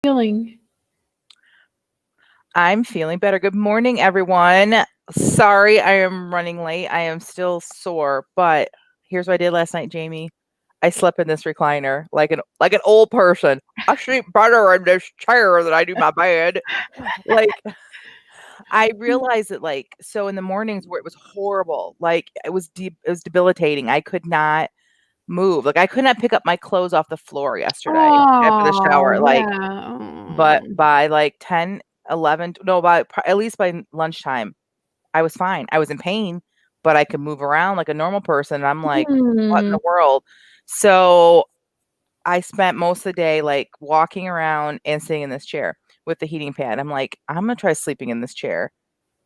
Feeling. I'm feeling better. Good morning, everyone. Sorry, I am running late. I am still sore, but here's what I did last night, Jamie. I slept in this recliner like an old person. I sleep better in this chair than I do my bed. Like I realized that so in the mornings where it was horrible, like it was debilitating. I could not move. Like I could not pick up my clothes off the floor yesterday after the Oh, shower. But yeah. by like 10, 11, no, at least by lunchtime, I was fine. I was in pain, but I could move around like a normal person. And I'm like, what in Mm. the world? So I spent most of the day like walking around and sitting in this chair with the heating pad. I'm like, I'm gonna try sleeping in this chair.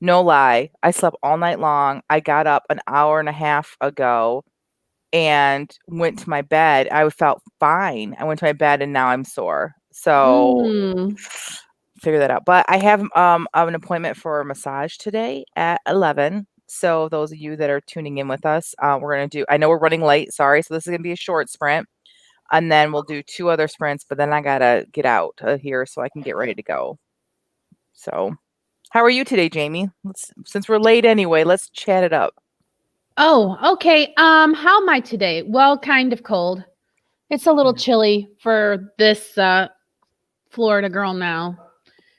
No lie. I slept all night long. I got up an hour and a half ago and went to my bed. I felt fine. I went to my bed and now I'm sore. So Mm. figure that out. But I have an appointment for a massage today at 11. So those of you that are tuning in with us, we're gonna do. I know we're running late. Sorry. So this is gonna be a short sprint, and then we'll do two other sprints. But then I gotta get out of here so I can get ready to go. So, how are you today, Jamie? Since we're late anyway, let's chat it up. Oh, okay. How am I today? Well, kind of cold. It's a little Yeah. chilly for this Florida girl now.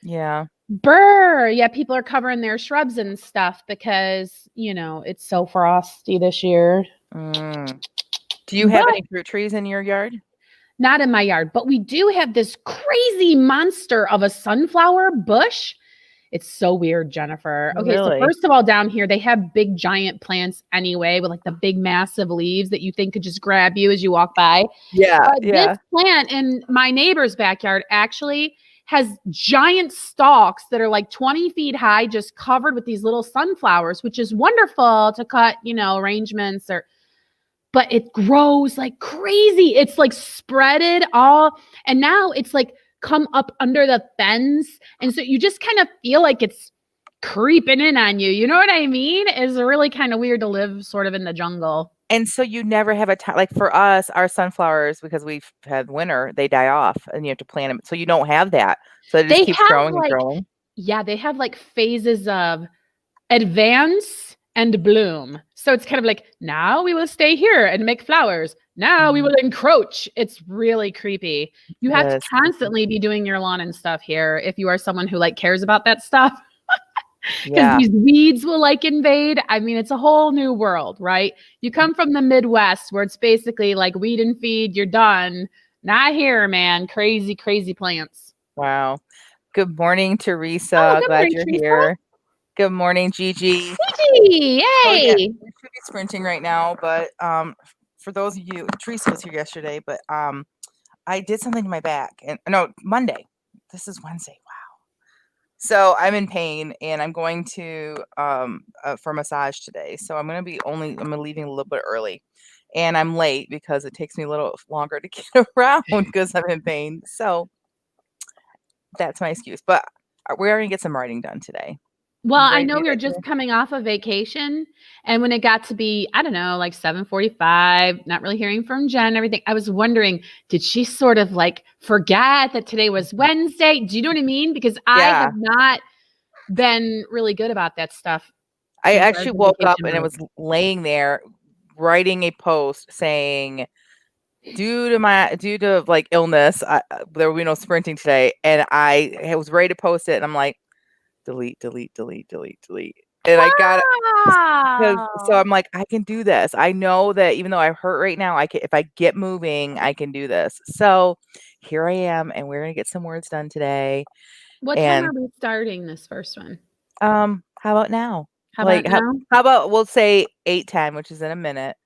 Yeah. Brr. Yeah, people are covering their shrubs and stuff because, it's so frosty this year. Mm. Do you have But any fruit trees in your yard? not in my yard. But we do have this crazy monster of a sunflower bush. It's so weird, Jennifer. Okay, so Really? first of all, down here, they have big giant plants anyway, with like the big massive leaves that you think could just grab you as you walk by. Yeah. But this Yeah. plant in my neighbor's backyard actually has giant stalks that are like 20 feet high, just covered with these little sunflowers, which is wonderful to cut, arrangements or but it grows like crazy. It's like spreaded all, and now it's like come up under the fence. And so you just kind of feel like it's creeping in on you. You know what I mean? It's really kind of weird to live sort of in the jungle. And so you never have a time like for us, our sunflowers, because we've had winter, they die off and you have to plant them. So you don't have that. So it just They keeps have growing and like, growing. yeah, they have like phases of advance and bloom. So it's kind of like, now we will stay here and make flowers. Now we Mhm. will encroach. It's really creepy. You have to That is creepy. constantly be doing your lawn and stuff here if you are someone who like cares about that stuff because Yeah. these weeds will like invade. I mean, it's a whole new world, right? You come from the Midwest where it's basically like weed and feed, you're done. Not here, man. Crazy, crazy plants. Wow. Good morning, Oh, Teresa. good Glad morning, you're Teresa. here. Good morning, Gigi. Gigi, So yeah, hey. we should be sprinting right now, but for those of you, Teresa was here yesterday, but I did something to my back and no, Monday. This is Wednesday. So I'm in pain and I'm going to for massage today. So I'm leaving a little bit early. And I'm late because it takes me a little longer to get around because I'm in pain. So that's my excuse. But we're going to get some writing done today. Well, You I ready to know do we were that just today? coming off of vacation, and when it got to be, I don't know, like 7:45, not really hearing from Jen and everything, I was wondering, did she sort of like forget that today was Wednesday? Do you know what I mean? Because I Yeah. have not been really good about that stuff I since I was actually in woke up vacation and it mode. was laying there writing a post saying due to like illness, there will be no sprinting today, and I was ready to post it, and I'm like, delete, delete, delete, delete, delete, and I got it because so Wow. I'm like, I can do this. I know that even though I hurt right now, I can if I get moving, I can do this. So here I am, and we're gonna get some words done today. What time And are we starting this first one? how about now? How about Like now? how about we'll say 8:10, which is in a minute,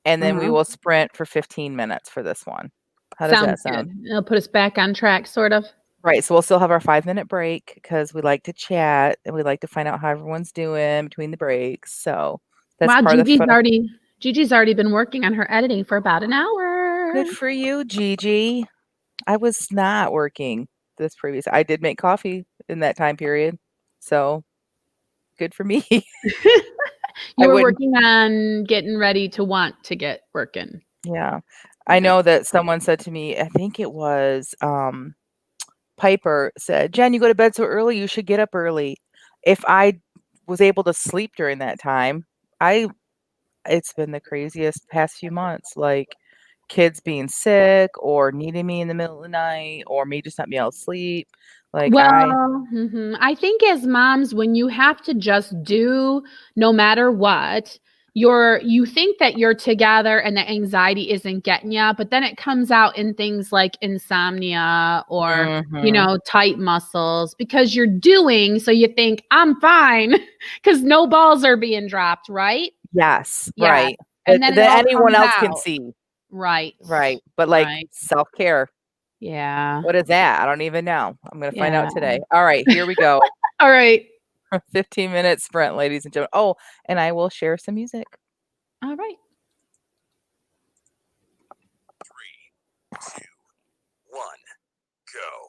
and then we Uh-huh. will sprint for 15 minutes for this one. How does that Sounds sound? good. It'll put us back on track, sort of. Right, so we'll still have our 5-minute break because we like to chat and we like to find out how everyone's doing between the breaks, so that's Wow, part of the fun. Gigi's already been working on her editing for about an hour. Good for you, Gigi. I was not working I did make coffee in that time period, so good for me. I You were wouldn't working on getting ready to want to get working. yeah. I Yeah. know that someone said to me, I think it was, Piper said, "Jen, you go to bed so early, you should get up early." If I was able to sleep during that time, I it's been the craziest past few months, like, kids being sick or needing me in the middle of the night or me just not being able to sleep. Like, Well, I think as moms, when you have to just do no matter what, you think that you're together and the anxiety isn't getting you, but then it comes out in things like insomnia or, Mhm. tight muscles because you're doing, so you think I'm fine because no balls are being dropped, right? Yes, Yeah. right. And then it That all anyone comes else can out. see. Right. Right, but, like, Right. self-care, Yeah. what is that? I don't even know. I'm gonna find Yeah. out today. Alright, here we go. All right. 15-minute sprint, ladies and gentlemen. Oh, and I will share some music. All right. 3, 2, 1, go.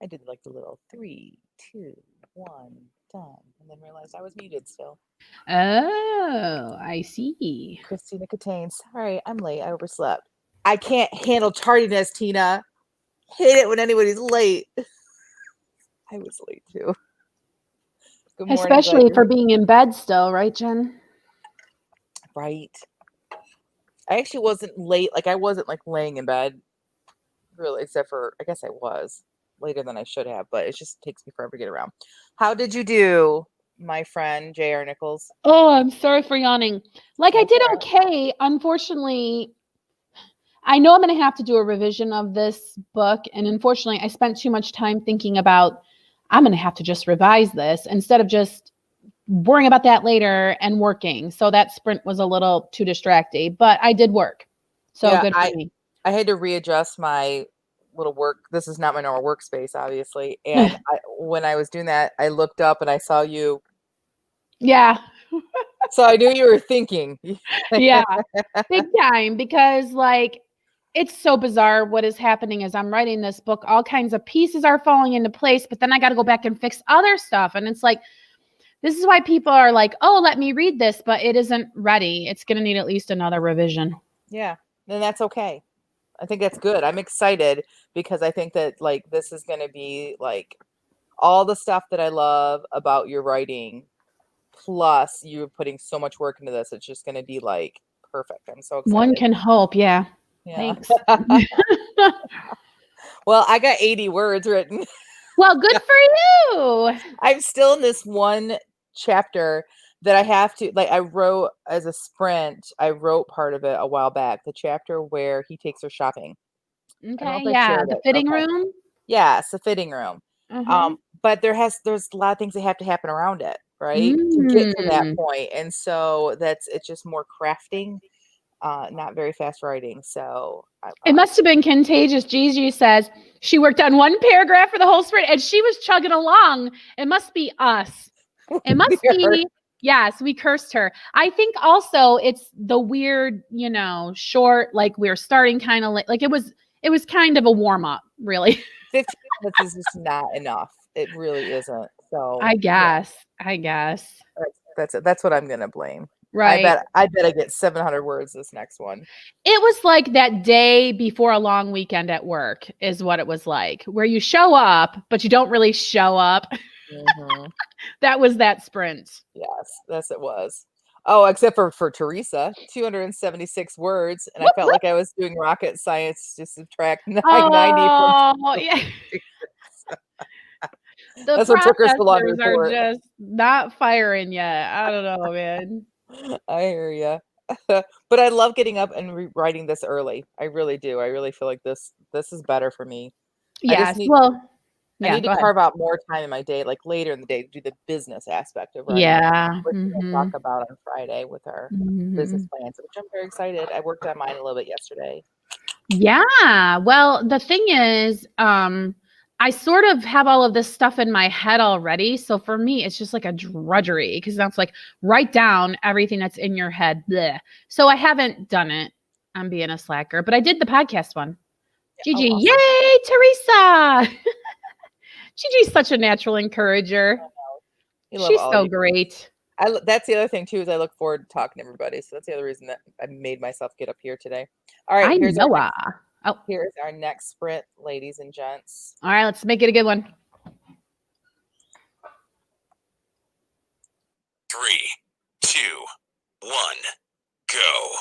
I did like the little 3, 2, 1, done, and then realized I was muted still. Oh, I see. Christina Catane, sorry, I'm late. I overslept. I can't handle tardiness, Tina. Hate it when anybody's late. I was late too. Good morning. glad Especially you're for here. being in bed still, right, Jen? Right. I actually wasn't late. Like I wasn't like laying in bed, really, except for I guess I was later than I should have, but it just takes me forever to get around. How did you do, my friend J.R. Nichols? Oh, I'm sorry for yawning. Like I That's did all right. okay. Unfortunately, I know I'm going to have to do a revision of this book. And unfortunately, I spent too much time thinking about, I'm going to have to just revise this instead of just worrying about that later and working. So that sprint was a little too distracting, but I did work. So Yeah, good for me. I had to readjust my little work. This is not my normal workspace, obviously. And when I was doing that, I looked up and I saw you. Yeah. So I knew you were thinking. Yeah. Big time, because like it's so bizarre what is happening as I'm writing this book. All kinds of pieces are falling into place, but then I got to go back and fix other stuff. And it's like, this is why people are like, oh, let me read this, but it isn't ready. It's going to need at least another revision. Yeah, then that's okay. I think that's good. I'm excited because I think that like this is going to be like all the stuff that I love about your writing, plus you putting so much work into this. It's just going to be like perfect. I'm so One excited. can hope. Yeah. Yeah. Thanks. Well, I got 80 words written. Well, good for you. I'm still in this one chapter that I have to like I wrote as a sprint. I wrote part of it a while back, the chapter where he takes her shopping. I don't know Okay. if I Yeah. shared The it. fitting Okay. room. Yes, the fitting room. Uh-huh. But there's a lot of things that have to happen around it, right? To get to that Mm. point. And so it's just more crafting, not very fast writing. So It must have been contagious. Gigi says she worked on one paragraph for the whole sprint and she was chugging along. It must be us. It must weird. be, yes, we cursed her. I think also it's the weird, short, like we're starting kind of like it was kind of a warm up, really. 15 minutes is just not enough. It really isn't. So I yeah, guess. I guess. that's it. That's what I'm gonna blame. Right. I bet I get 700 words this next one. It was like that day before a long weekend at work is what it was like, where you show up, but you don't really show up. Mhm. That was that sprint. Yes, it was. Oh, except for Teresa, 276 words, and I Whoop, felt whoop. like I was doing rocket science to subtract 990 from Oh, yeah. 276. The That's what took her so long to processors are report. just not firing yet. I don't know, man. I hear you. But I love getting up and writing this early. I really do. I really feel like this is better for me. I just Yes. need Well, I yeah, need to go ahead. carve out more time in my day, like later in the day, to do the business aspect of writing, Yeah. which we'll talk Mhm. about on Friday with our business Mhm. plans, which I'm very excited. I worked on mine a little bit yesterday. Yeah. Well, the thing is, I sort of have all of this stuff in my head already. So for me, it's just like a drudgery because that's like write down everything that's in your head. Bleh. So I haven't done it. I'm being a slacker, but I did the podcast one. Oh, Gigi, awesome. yay, Teresa. Gigi's such a natural encourager. You love She's all so you. great. That's the other thing too, is I look forward to talking to everybody. So that's the other reason that I made myself get up here today. All right, I know. Oh, here's our next sprint, ladies and gents. all right. Let's make it a good one. 3, 2, 1, go.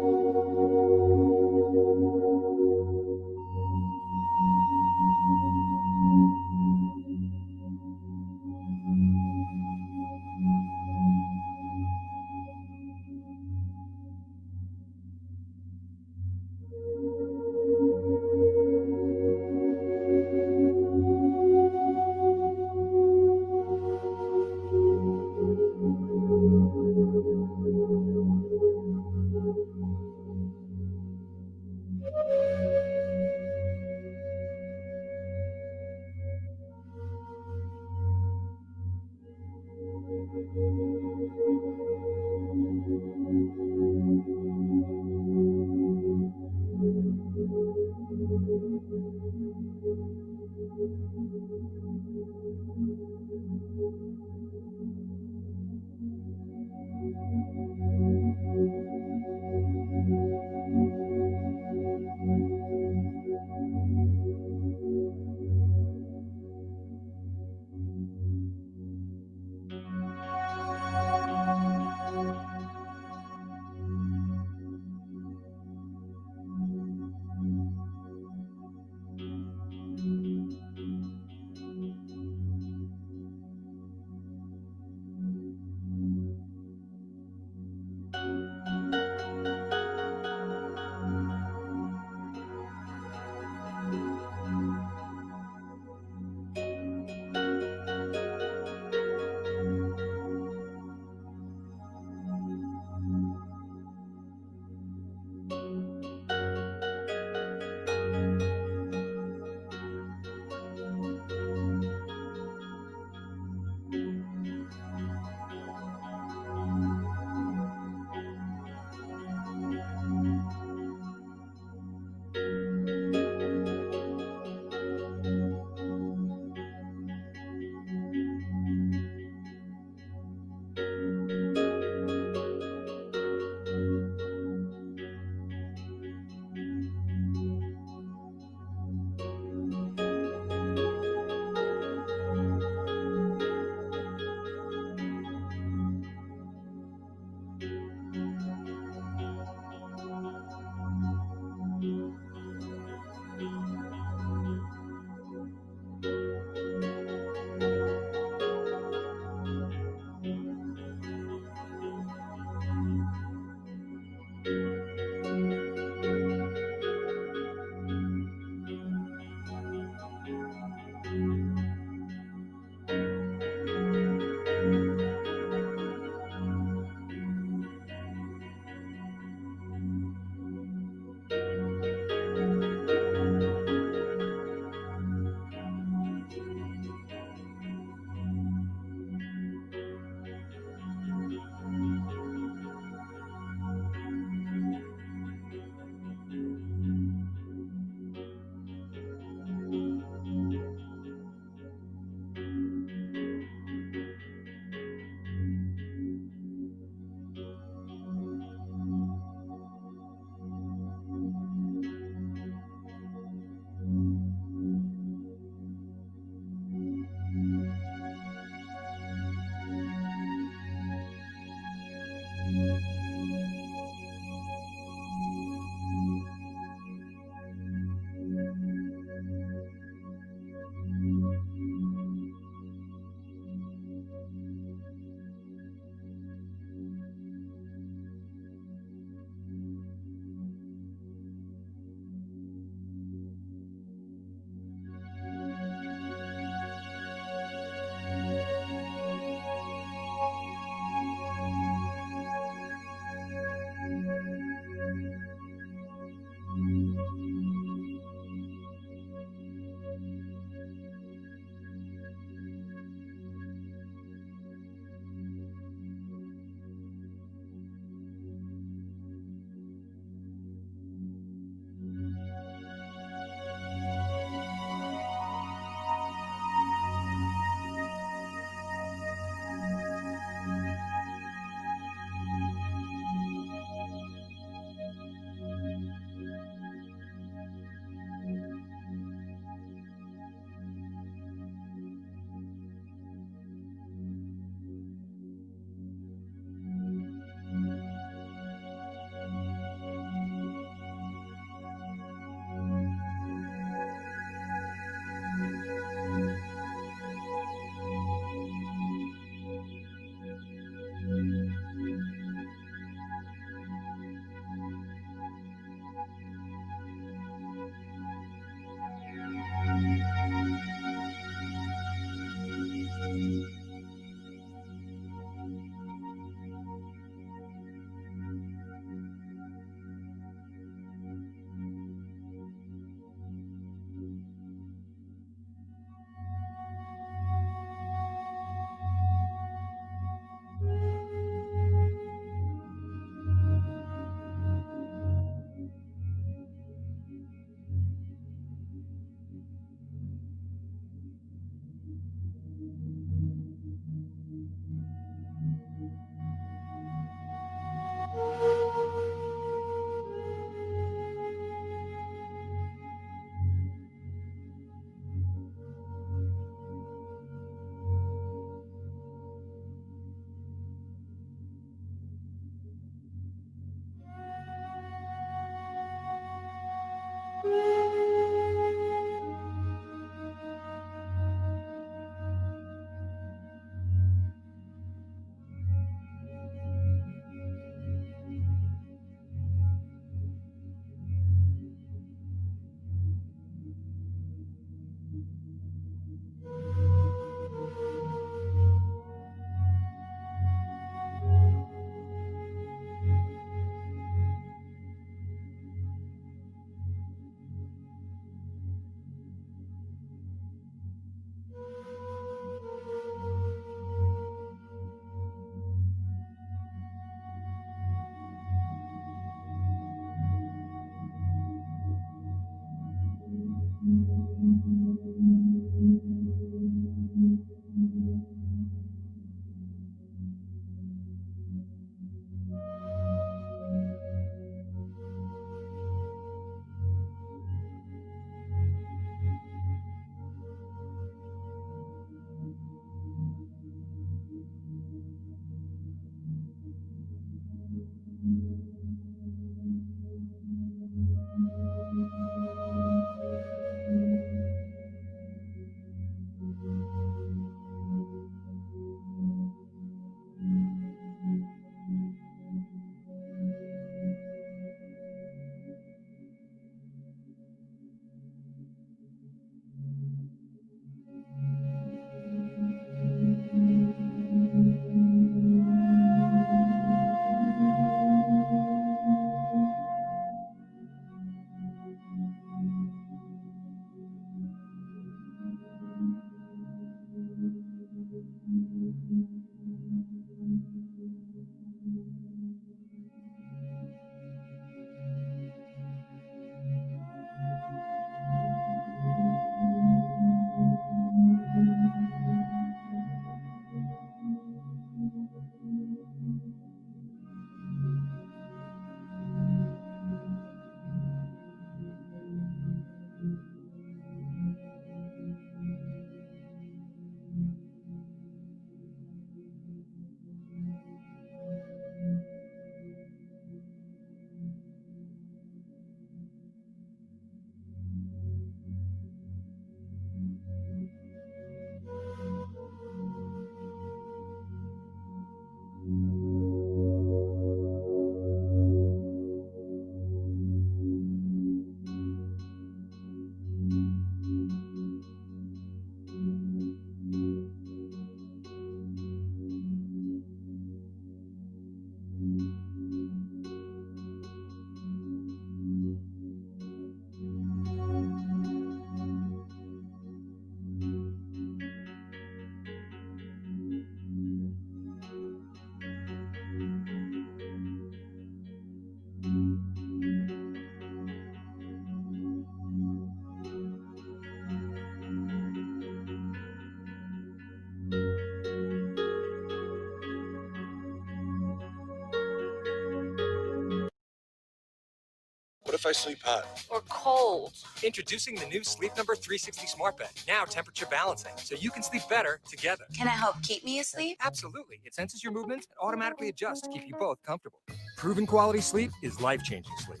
if I sleep hot? Or cold? Introducing the new Sleep Number 360 smart bed. Now temperature balancing, so you can sleep better together. Can it help keep me asleep? Absolutely. It senses your movements and automatically adjusts to keep you both comfortable. Proven quality sleep is life-changing sleep.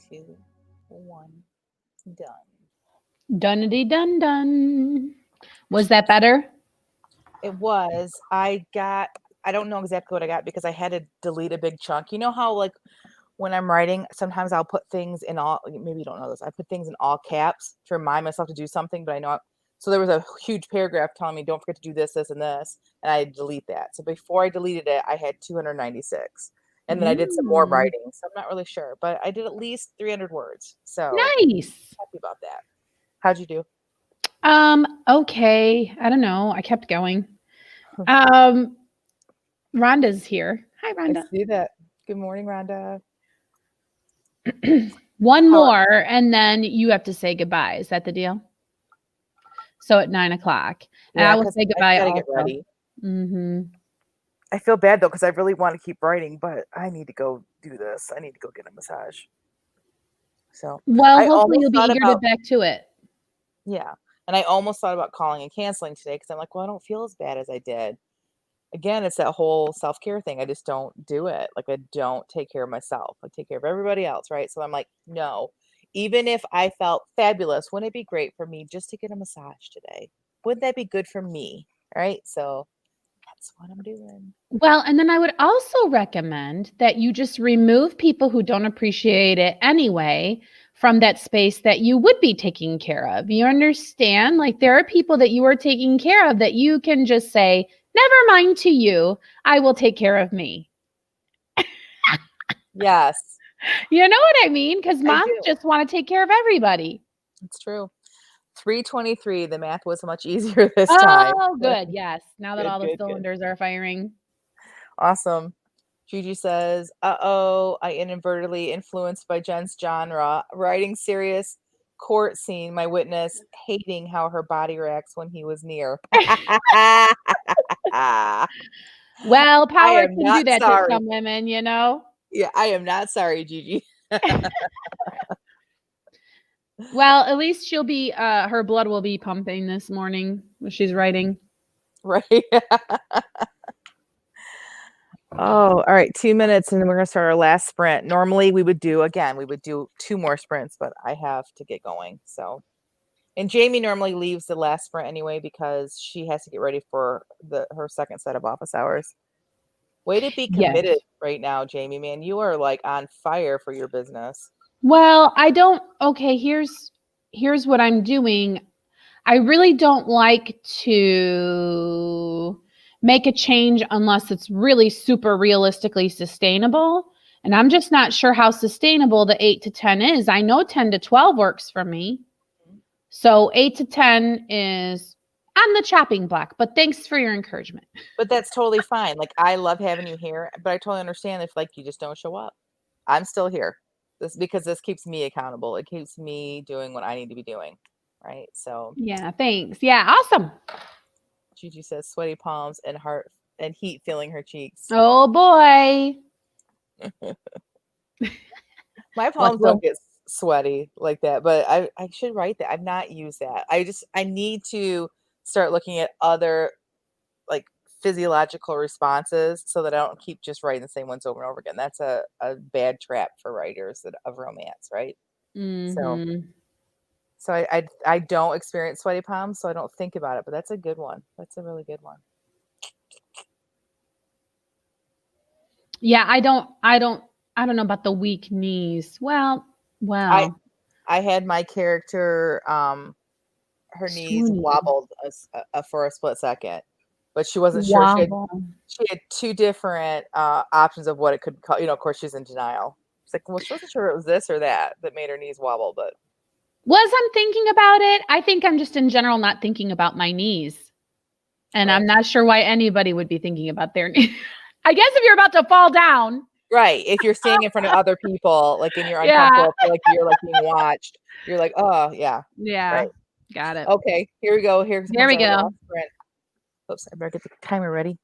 2, 1, done. Dunnity dun dun. Was that better? It was. I don't know exactly what I got because I had to delete a big chunk. You know how like when I'm writing, sometimes I'll put things in all, maybe you don't know this. I put things in all caps to remind myself to do something, but I know. So there was a huge paragraph telling me, don't forget to do this, this, and this. And I delete that. So before I deleted it, I had 296. And then I did some more Mm. writing. So I'm not really sure, but I did at least 300 words. So Nice. happy about that. How'd you do? Okay. I don't know. I kept going. Rhonda's here. Hi, I Rhonda. see that. Good morning, Rhonda. One How- more, and then you have to say goodbye. Is that the deal? So at 9 o'clock. And Yeah, I will 'cause say I goodbye gotta also. get ready. Mm-hmm. I feel bad though because I really want to keep writing, but I need to go do this. I need to go get a massage. So Well, I hopefully almost you'll be thought eager to about back to it. yeah, and I almost thought about calling and canceling today because I'm like, well, I don't feel as bad as I did. Again, it's that whole self care thing. I just don't do it. Like I don't take care of myself. I take care of everybody else, right? So I'm like, no. Even if I felt fabulous, wouldn't it be great for me just to get a massage today? Wouldn't that be good for me? Right? So that's what I'm doing. Well, and then I would also recommend that you just remove people who don't appreciate it anyway from that space that you would be taking care of. You understand? Like there are people that you are taking care of that you can just say, never mind to you, I will take care of me. Yes, You know what I mean? Because I moms do. just want to take care of everybody. It's true. 323. The math was much easier this time. Oh, good. Yes. Now that Good, all the good, good. cylinders are firing. Awesome. Gigi says, uh-oh, I inadvertently influenced by Jen's genre. Writing serious court scene, my witness hating how her body reacts when he was near. I Well, power am can do not that to sorry. some women, you know? Yeah, I am not sorry, Gigi. Well, at least she'll be her blood will be pumping this morning when she's writing. Right. Oh, all right. 2 minutes and then we're gonna start our last sprint. Normally we would do 2 more sprints, but I have to get going. So and Jamie normally leaves the last sprint anyway because she has to get ready for her second set of office hours. Way to be Yes. committed right now, Jamie, man. You are like on fire for your business. Well, I don't okay, here's what I'm doing. I really don't like to make a change unless it's really super realistically sustainable. And I'm just not sure how sustainable the 8 to 10 is. I know 10 to 12 works for me. So 8 to 10 is on the chopping block, but thanks for your encouragement. But that's totally fine. Like I love having you here, but I totally understand if like you just don't show up. I'm still here. This keeps me accountable. It keeps me doing what I need to be doing. Right. So Yeah, thanks. Yeah, awesome. Gigi says sweaty palms and heart and heat filling her cheeks. Oh boy. My palms don't get sweaty like that, but I should write that. I've not used that. I need to start looking at other like physiological responses so that I don't keep just writing the same ones over and over again. That's a bad trap for writers of romance, right? Mhm. So I don't experience sweaty palms, so I don't think about it, but that's a good one. That's a really good one. Yeah, I don't know about the weak knees. Well. I had my character her knees Swooning. wobbled for a split second, but she wasn't sure. Wobble. She had 2 different options of what it could cause. You know, of course, she's in denial. She's like, well, she wasn't sure it was this or that made her knees wobble, but Was I'm thinking about it? I think I'm just in general not thinking about my knees. And Right. I'm not sure why anybody would be thinking about their knees. I guess if you're about to fall down. Right. If you're standing in front of other people, like, and you're Yeah. uncomfortable, feel like you're like being watched, you're like, oh, yeah. Yeah. Right. Got it. Okay, here we go. There we comes our go. last sprint. Oops, I better get the timer ready.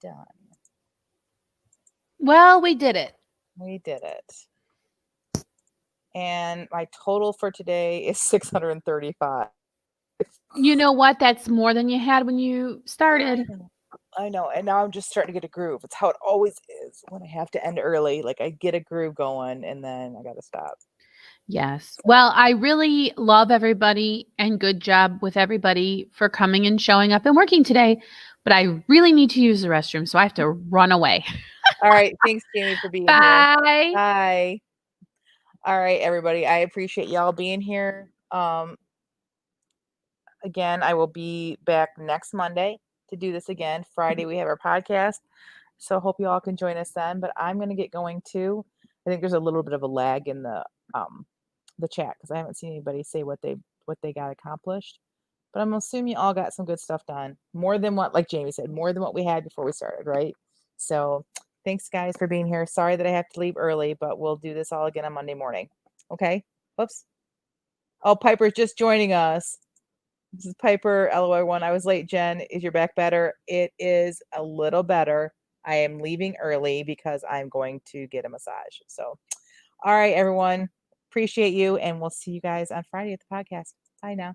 done. Well, we did it. We did it. And my total for today is 635. You know what? That's more than you had when you started. I know. And now I'm just starting to get a groove. It's how it always is when I have to end early. Like I get a groove going and then I got to stop. Yes. Well, I really love everybody and good job with everybody for coming and showing up and working today. But I really need to use the restroom, so I have to run away. All right. Thanks, Jamie, for being here. Bye. Bye. All right, everybody. I appreciate y'all being here. Again, I will be back next Monday to do this again. Friday, we have our podcast. So hope you all can join us then. But I'm going to get going too. I think there's a little bit of a lag in the chat because I haven't seen anybody say what they got accomplished. But I'm assuming you all got some good stuff done. More than what, like Jamie said, more than what we had before we started, right? So thanks, guys, for being here. Sorry that I have to leave early, but we'll do this all again on Monday morning. Okay? Whoops. Oh, Piper's just joining us. This is Piper, LOI1. I was late, Jen. Is your back better? It is a little better. I am leaving early because I'm going to get a massage. So, all right, everyone. Appreciate you. And we'll see you guys on Friday at the podcast. Bye now.